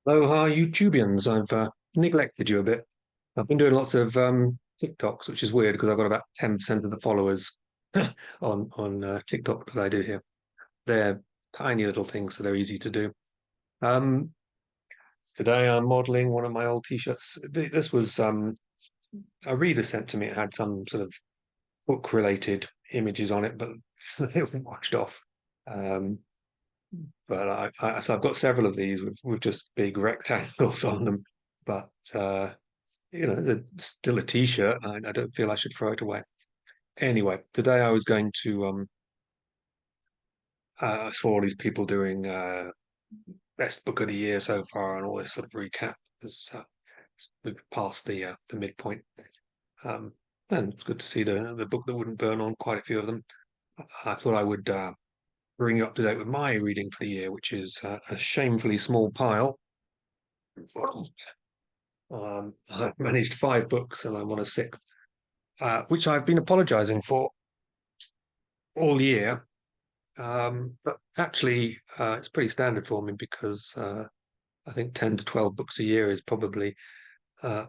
Hello, hi, YouTubians. I've neglected you a bit. I've been doing lots of TikToks, which is weird because I've got about 10% of the followers on TikTok that I do here. They're tiny little things, so they're easy to do. Um, Today I'm modeling one of my old t-shirts. This was a reader sent to me. It had some sort of book-related images on it, but it washed off. Um, but so I've got several of these with just big rectangles on them. But it's still a t-shirt. I don't feel I should throw it away. Anyway, today I was going to I saw all these people doing best book of the year so far and all this sort of recap as we've passed the midpoint. Um, and it's good to see the book that wouldn't burn on quite a few of them. I thought I would bring you up to date with my reading for the year, which is a shamefully small pile. I've managed five books and I'm on a sixth, which I've been apologising for all year. But actually, it's pretty standard for me because I think 10 to 12 books a year is probably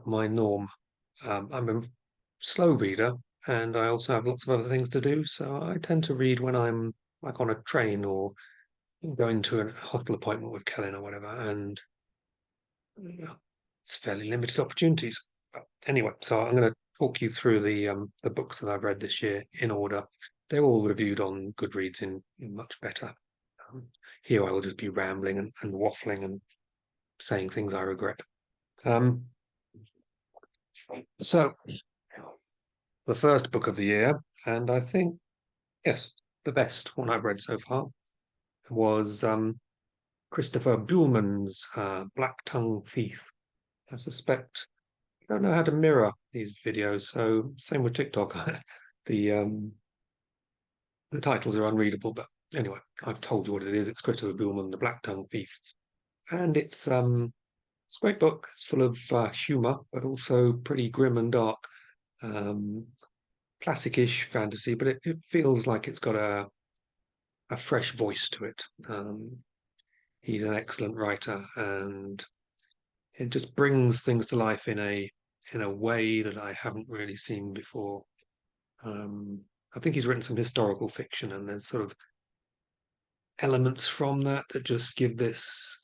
my norm. I'm a slow reader and I also have lots of other things to do. So I tend to read when I'm like on a train or going to a hospital appointment with Kellen or whatever. And it's fairly limited opportunities. But anyway, so I'm going to talk you through the books that I've read this year in order. They're all reviewed on Goodreads in much better. Um, Here I will just be rambling and waffling and saying things I regret. Um, so the first book of the year, and I think yes, the best one I've read so far was Christopher Buhlman's Black Tongue Thief. I suspect I don't know how to mirror these videos, so same with TikTok. the the titles are unreadable, but anyway, I've told you what it is. It's Christopher Buhlman, The Black Tongue Thief, and it's a great book. It's full of humor, but also pretty grim and dark. Um, Classic-ish fantasy, but it feels like it's got a fresh voice to it. He's an excellent writer, and it just brings things to life in a way that I haven't really seen before. Um, I think he's written some historical fiction, and there's sort of elements from that that just give this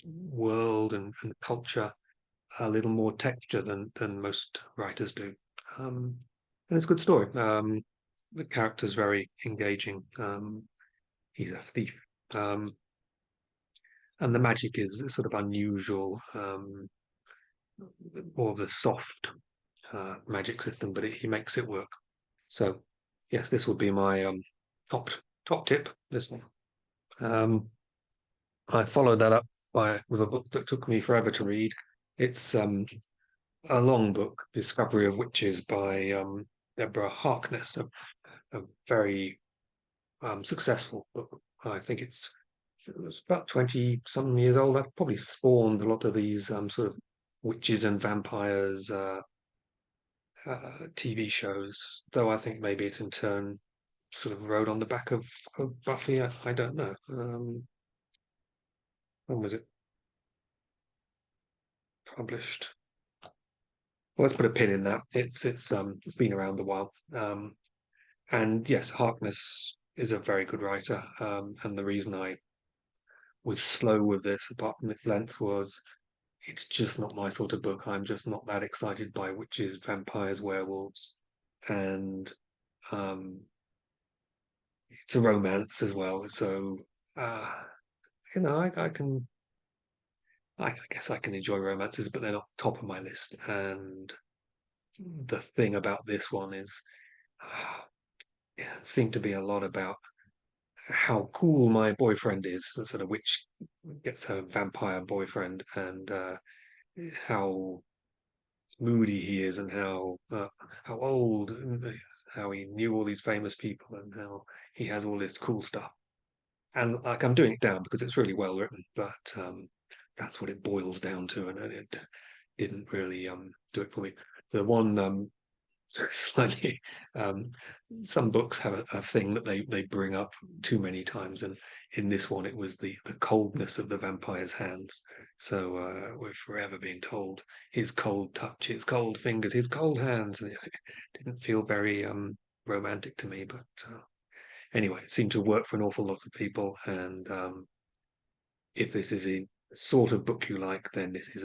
world and culture a little more texture than most writers do. And it's a good story. The character's very engaging. He's a thief, um, and the magic is sort of unusual, more of the soft magic system, but he makes it work. So, yes, this would be my top top tip. This one. Um, I followed that up with a book that took me forever to read. It's a long book, Discovery of Witches by Deborah Harkness, a very successful book. I think it was about 20 some years old. I've probably spawned a lot of these sort of witches and vampires TV shows, though I think maybe it in turn sort of rode on the back of Buffy. I don't know. When was it published? Well, let's put a pin in that. It's been around a while. And yes, Harkness is a very good writer. And the reason I was slow with this, apart from its length, was it's just not my sort of book. I'm just not that excited by witches, vampires, werewolves, and um, it's a romance as well. So uh, I guess I can enjoy romances, but they're not top of my list. And the thing about this one is, it seemed to be a lot about how cool my boyfriend is, sort of which gets her vampire boyfriend, and how moody he is, and how old, and how he knew all these famous people, and how he has all this cool stuff. And like I'm doing it down because it's really well written, but that's what it boils down to, and it didn't really do it for me. The one slightly um, some books have a thing that they bring up too many times, and in this one it was the coldness of the vampire's hands. So we're forever being told his cold touch, his cold fingers, his cold hands, and it didn't feel very romantic to me. But anyway, it seemed to work for an awful lot of people. And if this is a sort of book you like, then this is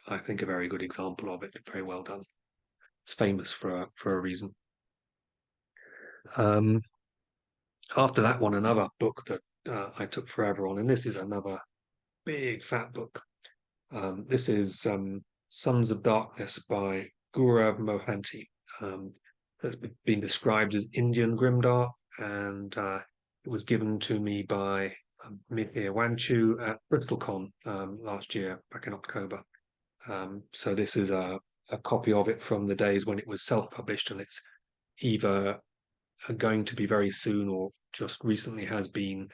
I think, a very good example of it. Very well done. It's famous for a reason. Um, After that one, another book that I took forever on, and this is another big fat book. This is Sons of Darkness by Gaurav Mohanty. It's been described as Indian grimdark, and it was given to me by Mihir Wanchu at BristolCon last year, back in October. So this is a copy of it from the days when it was self-published, and it's either going to be very soon or just recently has been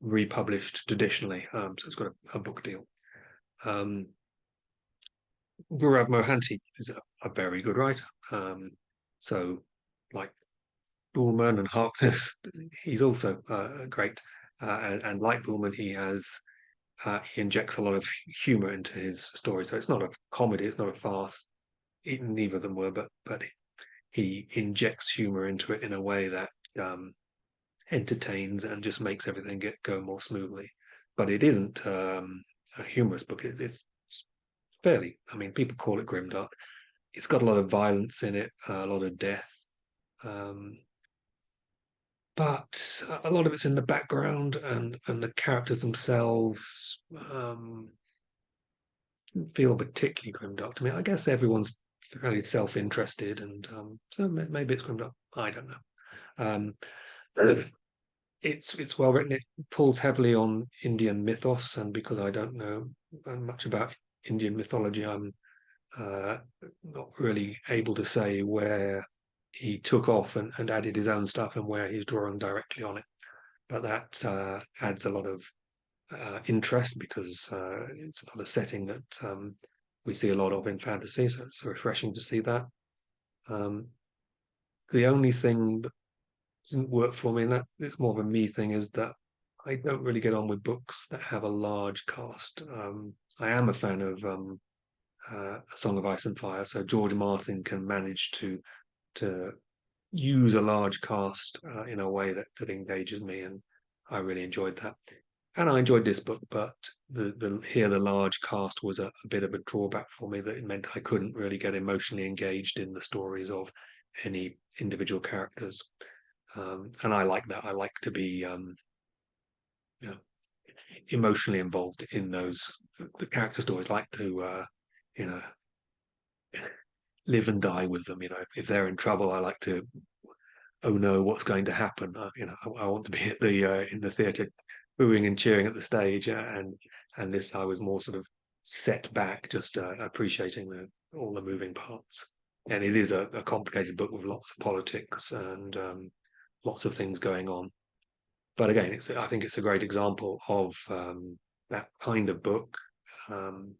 republished traditionally. So it's got a book deal. Gaurav Mohanty is a very good writer. So, like Bullman and Harkness, he's also great. And like Bullman, he injects a lot of humor into his story. So it's not a comedy, it's not a farce. Neither of them were, but he injects humor into it in a way that entertains and just makes everything go more smoothly. But it isn't a humorous book. It's fairly. I mean, people call it grimdark. It's got a lot of violence in it, a lot of death, um, but a lot of it's in the background, and the characters themselves feel particularly grimdark to me. I guess everyone's fairly self-interested, and so maybe it's grimdark. I don't know. Um, it's well written. It pulls heavily on Indian mythos, and because I don't know much about Indian mythology, I'm uh, not really able to say where he took off and added his own stuff and where he's drawing directly on it. But that adds a lot of interest because it's not a setting that we see a lot of in fantasy, so it's refreshing to see that. Um, the only thing that didn't work for me, and that it's more of a me thing, is that I don't really get on with books that have a large cast. I am a fan of A Song of Ice and Fire, so George Martin can manage to use a large cast in a way that engages me, and I really enjoyed that. And I enjoyed this book, but the large cast was a bit of a drawback for me. That it meant I couldn't really get emotionally engaged in the stories of any individual characters. And I like that. I like to be you know, emotionally involved in the character stories. Like to you know live and die with them. If they're in trouble, I like to, oh no, what's going to happen? I want to be at the in the theatre, booing and cheering at the stage, and this I was more sort of set back, just appreciating all the moving parts. And it is a complicated book with lots of politics and lots of things going on. But again, I think it's a great example of that kind of book. Um,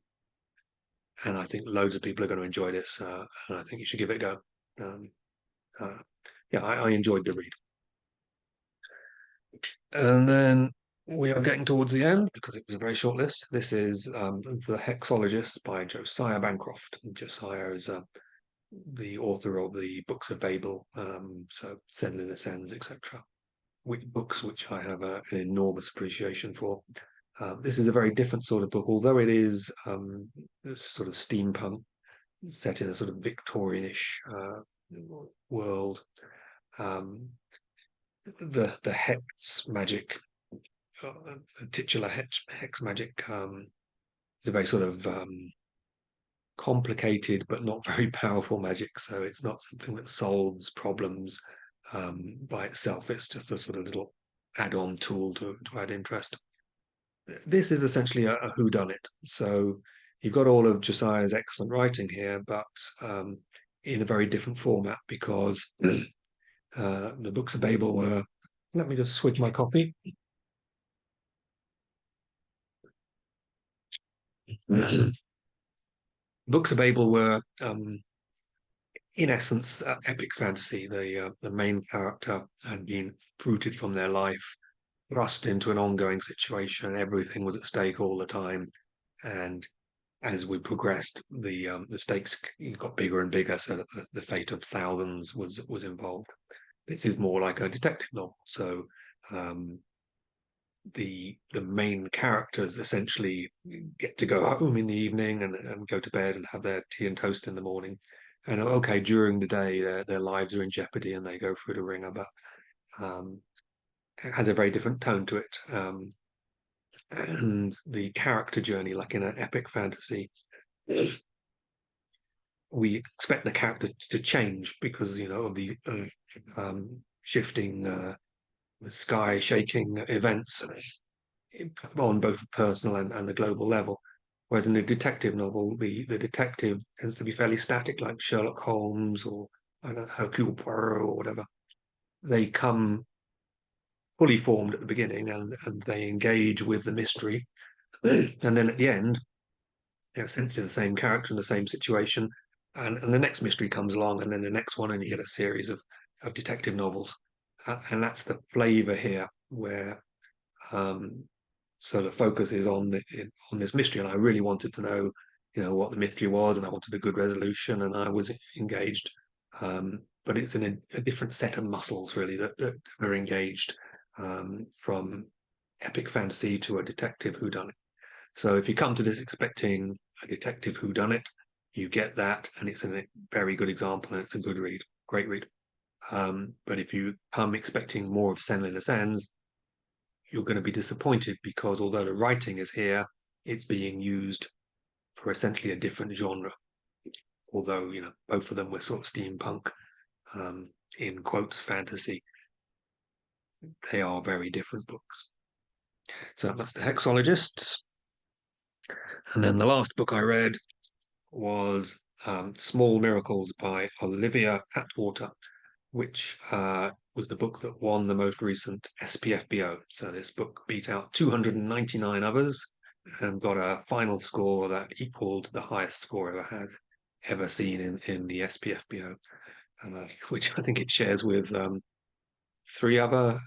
and I think loads of people are going to enjoy this, and I think you should give it a go. Um, uh, yeah, I enjoyed the read. And then we are getting towards the end because it was a very short list. This is The Hexologist by Josiah Bancroft. Josiah is the author of the Books of Babel, so Settling Ascends, etc. Books which I have an enormous appreciation for. This is a very different sort of book, although it is this sort of steampunk set in a sort of Victorianish world. Um, the hex magic, the titular hex magic, is a very sort of complicated but not very powerful magic. So it's not something that solves problems by itself. It's just a sort of little add-on tool to add interest. This is essentially a whodunit. So you've got all of Josiah's excellent writing here, but in a very different format because the Books of Babel were. Let me just swig my coffee. Books of Babel were, in essence, epic fantasy. The main character had been rooted from their life, thrust into an ongoing situation. Everything was at stake all the time. And as we progressed, the stakes got bigger and bigger, so that the fate of thousands was involved. This is more like a detective novel, so the main characters essentially get to go home in the evening and go to bed and have their tea and toast in the morning. And okay, during the day, their lives are in jeopardy and they go through the ringer, but um, it has a very different tone to it. And the character journey, like in an epic fantasy, we expect the character to change because of the shifting, sky shaking events on both a personal and a global level. Whereas in a detective novel, the detective tends to be fairly static, like Sherlock Holmes or I don't know, Hercule Poirot or whatever. They come fully formed at the beginning and they engage with the mystery. And then at the end, they're essentially the same character in the same situation. And the next mystery comes along, and then the next one, and you get a series of detective novels. And that's the flavor here, where um, so the focus is on this mystery, and I really wanted to know, what the mystery was, and I wanted a good resolution, and I was engaged. But it's in a different set of muscles, really, that are engaged from epic fantasy to a detective whodunit. So if you come to this expecting a detective whodunit, you get that, and it's a very good example, and it's a good read, great read. But if you come expecting more of Senna in the Sands, you're going to be disappointed because although the writing is here, it's being used for essentially a different genre. Although both of them were sort of steampunk, in quotes fantasy, they are very different books. So that's the Hexologists. And then the last book I read was Small Miracles by Olivia Atwater, which was the book that won the most recent SPFBO. So this book beat out 299 others and got a final score that equaled the highest score ever seen in the SPFBO, which I think it shares with three other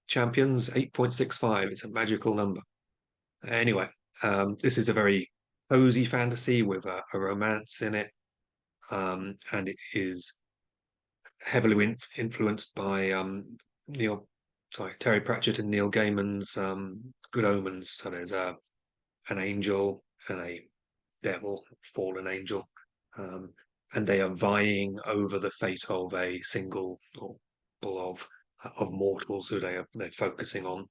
champions, 8.65. It's a magical number. Anyway, this is a very cozy fantasy with a romance in it, and it is heavily influenced by Terry Pratchett and Neil Gaiman's Good Omens. So there's an angel and a devil, fallen angel, and they are vying over the fate of a single or of mortals who they're focusing on.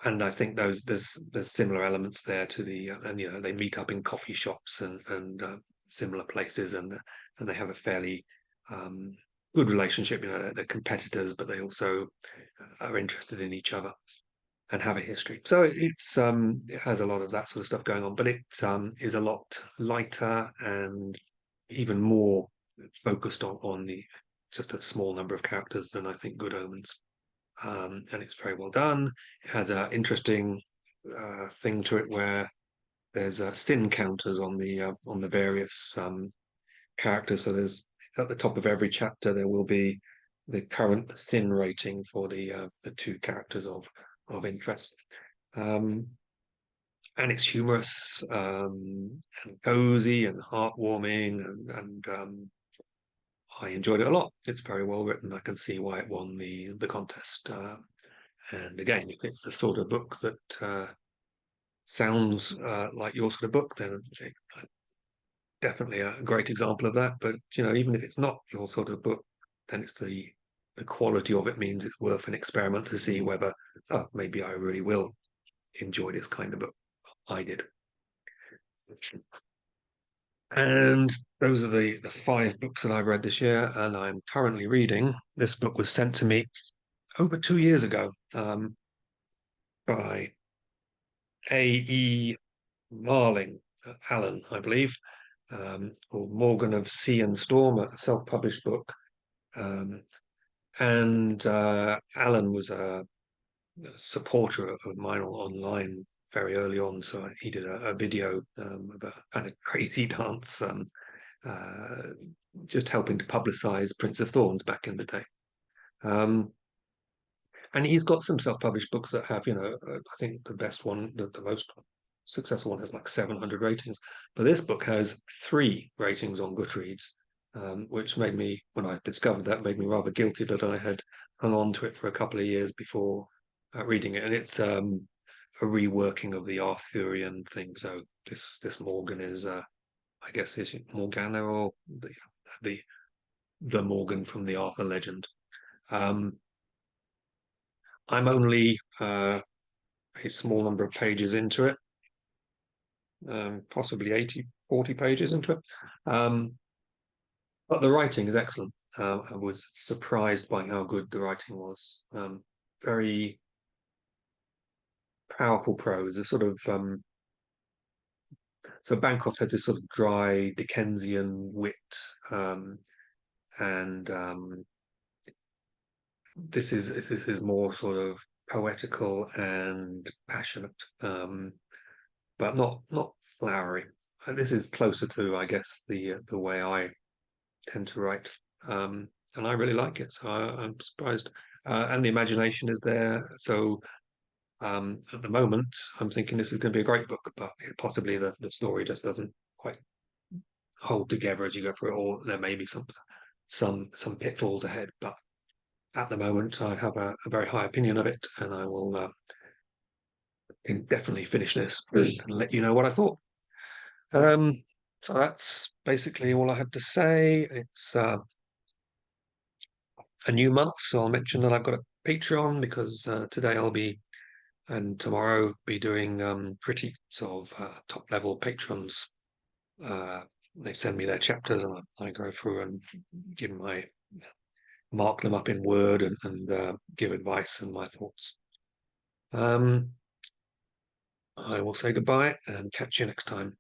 And I think there's similar elements there to the and they meet up in coffee shops and similar places and they have a fairly um, good relationship. They're competitors, but they also are interested in each other and have a history. So it has a lot of that sort of stuff going on, but it is a lot lighter and even more focused on the just a small number of characters than I think Good Omens. And it's very well done. It has an interesting thing to it where there's sin counters on the various characters. So there's at the top of every chapter there will be the current sin rating for the two characters of interest. And it's humorous and cozy and heartwarming and I enjoyed it a lot. It's very well written. I can see why it won the contest. And again, if it's the sort of book that sounds like your sort of book, then definitely a great example of that. But even if it's not your sort of book, then it's the quality of it means it's worth an experiment to see whether maybe I really will enjoy this kind of book. I did. And those are the 5 books that I've read this year, and I'm currently reading. This book was sent to me over 2 years ago by A.E. Marling, Allen, I believe, called Morgan of Sea and Storm, a self-published book. And Alan was a supporter of mine online very early on, so he did a video about kind of crazy dance, just helping to publicize Prince of Thorns back in the day. And he's got some self-published books that have, I think the best one, the most successful one has like 700 ratings, but this book has 3 ratings on Goodreads, which made me, when I discovered that, made me rather guilty that I had hung on to it for a couple of years before reading it. And it's a reworking of the Arthurian thing. So this Morgan is, I guess, is Morgana, or the the Morgan from the Arthur legend. Um, I'm only a small number of pages into it, possibly 40 pages into it. But the writing is excellent. I was surprised by how good the writing was. Very powerful prose. A sort of so Bancroft has this sort of dry Dickensian wit, and this is more sort of poetical and passionate, but not flowery. And this is closer to, I guess, the way I tend to write, and I really like it. So I'm surprised, and the imagination is there. So at the moment, I'm thinking this is going to be a great book, but possibly the story just doesn't quite hold together as you go through it, or there may be some pitfalls ahead. But at the moment, I have a very high opinion of it, and I will can definitely finish this and let you know what I thought. So that's basically all I had to say. It's a new month, so I'll mention that I've got a Patreon, because today I'll be, and tomorrow be doing critiques of top level patrons. They send me their chapters, and I go through and give my mark them up in Word, and give advice and my thoughts. I will say goodbye and catch you next time.